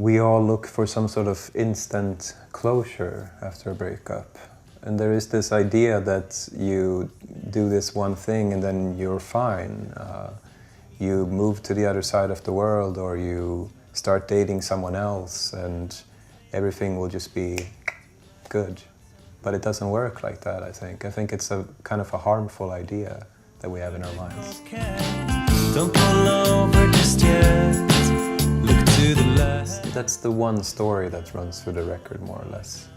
we all look for some sort of instant closure after a breakup. And there is this idea that you do this one thing and then you're fine. You move to the other side of the world, or you start dating someone else and everything will just be good. But it doesn't work like that, I think. I think it's a kind of a harmful idea that we have in our minds. Don't pull over just yet. Look to the left. That's the one story that runs through the record, more or less.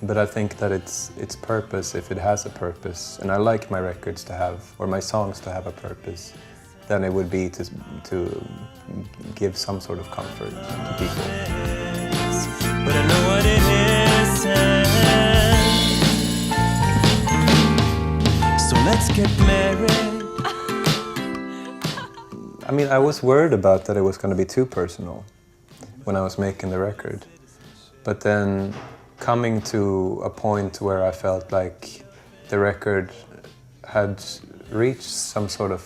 But I think that its purpose, if it has a purpose, and I like my records to have, or my songs to have a purpose, then it would be to give some sort of comfort to people. But I know what it is. So let's get married. I mean, I was worried about that it was going to be too personal when I was making the record. But then coming to a point where I felt like the record had reached some sort of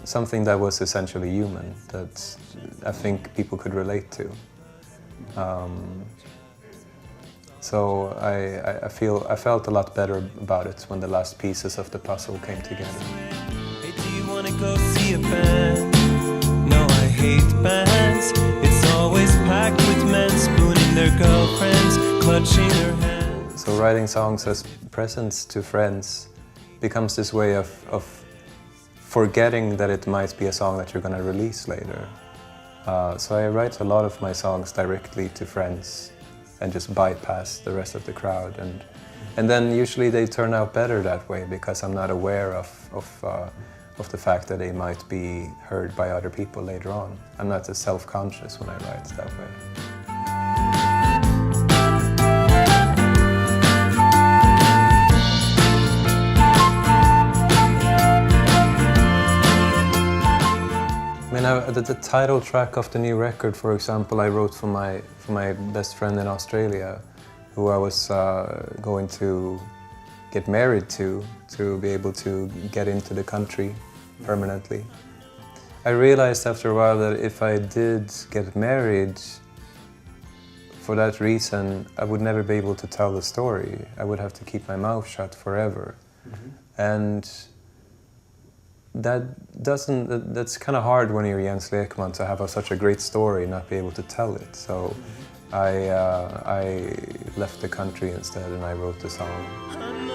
something that was essentially human, that I think people could relate to. So I felt a lot better about it when the last pieces of the puzzle came together. Hey, do you wanna go see a band? No, I hate bands. It's always packed with men spooning their girlfriends, clutching their hands. So writing songs as presents to friends becomes this way of forgetting that it might be a song that you're going to release later. So I write a lot of my songs directly to friends and just bypass the rest of the crowd. And then usually they turn out better that way because I'm not aware of the fact that they might be heard by other people later on. I'm not as self-conscious when I write that way. I mean, the title track of the new record, for example, I wrote for my best friend in Australia, who I was going to get married to be able to get into the country permanently. I realized after a while that if I did get married, for that reason, I would never be able to tell the story. I would have to keep my mouth shut forever. Mm-hmm. And that's kind of hard when you're Jens Lekman to have such a great story and not be able to tell it. So I left the country instead and I wrote the song.